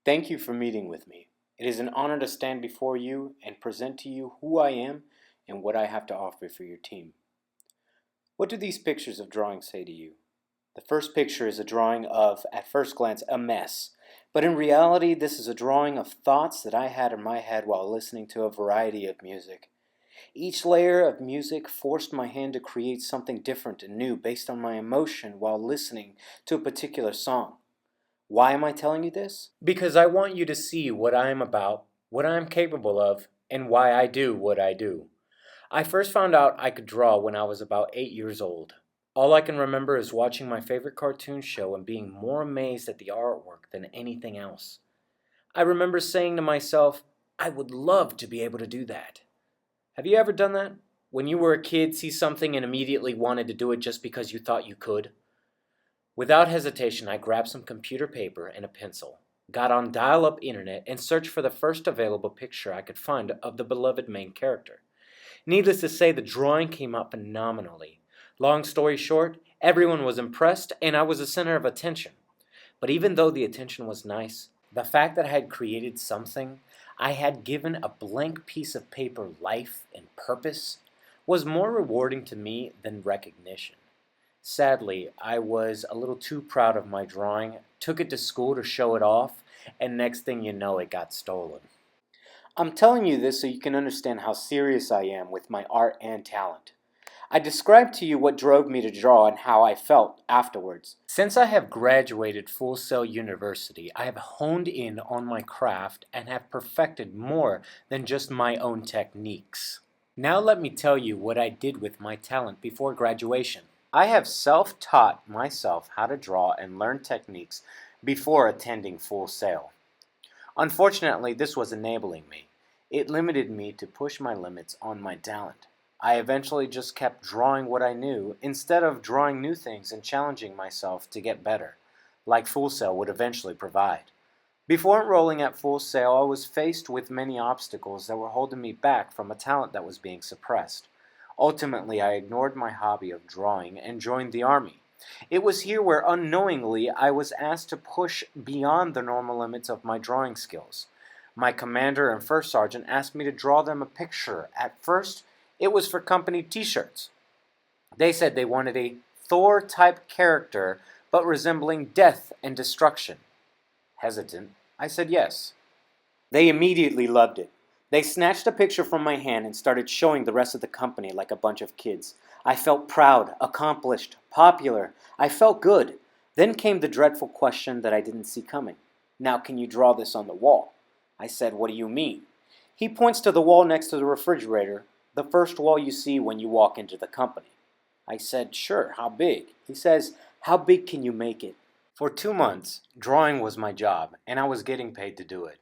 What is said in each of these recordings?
Thank you for meeting with me. It is an honor to stand before you and present to you who I am and what I have to offer for your team. What do these pictures of drawings say to you? The first picture is a drawing of, at first glance, a mess. But in reality, this is a drawing of thoughts that I had in my head while listening to a variety of music. Each layer of music forced my hand to create something different and new based on my emotion while listening to a particular song. Why am I telling you this? Because I want you to see what I am about, what I am capable of, and why I do what I do. I first found out I could draw when I was about 8 years old. All I can remember is watching my favorite cartoon show and being more amazed at the artwork than anything else. I remember saying to myself, I would love to be able to do that. Have you ever done that? When you were a kid, see something and immediately wanted to do it just because you thought you could? Without hesitation, I grabbed some computer paper and a pencil, got on dial-up internet, and searched for the first available picture I could find of the beloved main character. Needless to say, the drawing came out phenomenally. Long story short, everyone was impressed, and I was the center of attention. But even though the attention was nice, the fact that I had created something, I had given a blank piece of paper life and purpose, was more rewarding to me than recognition. Sadly, I was a little too proud of my drawing, took it to school to show it off, and next thing you know, it got stolen. I'm telling you this so you can understand how serious I am with my art and talent. I described to you what drove me to draw and how I felt afterwards. Since I have graduated Full Sail University, I have honed in on my craft and have perfected more than just my own techniques. Now let me tell you what I did with my talent before graduation. I have self-taught myself how to draw and learn techniques before attending Full Sail. Unfortunately, this was enabling me. It limited me to push my limits on my talent. I eventually just kept drawing what I knew instead of drawing new things and challenging myself to get better, like Full Sail would eventually provide. Before enrolling at Full Sail, I was faced with many obstacles that were holding me back from a talent that was being suppressed. Ultimately, I ignored my hobby of drawing and joined the Army. It was here where unknowingly I was asked to push beyond the normal limits of my drawing skills. My commander and first sergeant asked me to draw them a picture. At first, it was for company t-shirts. They said they wanted a Thor-type character, but resembling death and destruction. Hesitant, I said yes. They immediately loved it. They snatched a picture from my hand and started showing the rest of the company like a bunch of kids. I felt proud, accomplished, popular. I felt good. Then came the dreadful question that I didn't see coming. Now can you draw this on the wall? I said, what do you mean? He points to the wall next to the refrigerator, the first wall you see when you walk into the company. I said, sure, how big? He says, how big can you make it? For 2 months, drawing was my job, and I was getting paid to do it.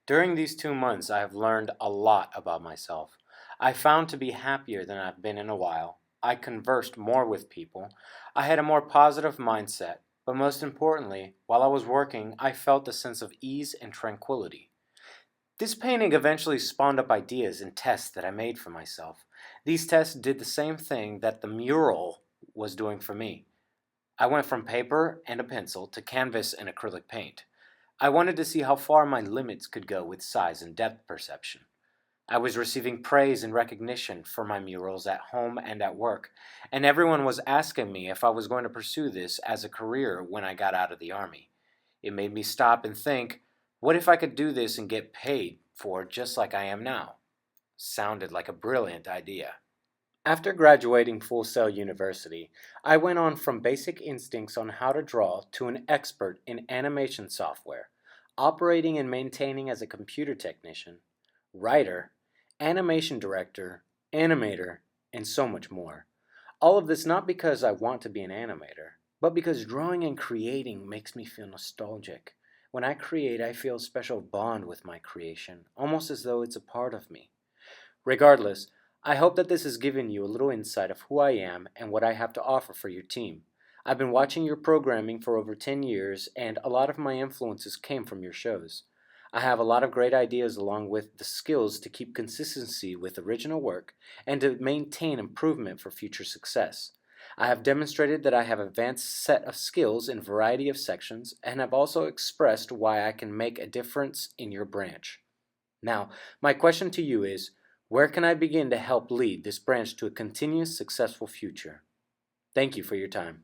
During these 2 months, I have learned a lot about myself. I found to be happier than I've been in a while. I conversed more with people. I had a more positive mindset. But most importantly, while I was working, I felt a sense of ease and tranquility. This painting eventually spawned up ideas and tests that I made for myself. These tests did the same thing that the mural was doing for me. I went from paper and a pencil to canvas and acrylic paint. I wanted to see how far my limits could go with size and depth perception. I was receiving praise and recognition for my murals at home and at work, and everyone was asking me if I was going to pursue this as a career when I got out of the Army. It made me stop and think, what if I could do this and get paid for it just like I am now? Sounded like a brilliant idea. After graduating Full Sail University, I went on from basic instincts on how to draw to an expert in animation software, operating and maintaining as a computer technician, writer, animation director, animator, and so much more. All of this not because I want to be an animator, but because drawing and creating makes me feel nostalgic. When I create, I feel a special bond with my creation, almost as though it's a part of me. Regardless, I hope that this has given you a little insight of who I am and what I have to offer for your team. I've been watching your programming for over 10 years, and a lot of my influences came from your shows. I have a lot of great ideas along with the skills to keep consistency with original work and to maintain improvement for future success. I have demonstrated that I have an advanced set of skills in a variety of sections and have also expressed why I can make a difference in your branch. Now, my question to you is, where can I begin to help lead this branch to a continuous successful future? Thank you for your time.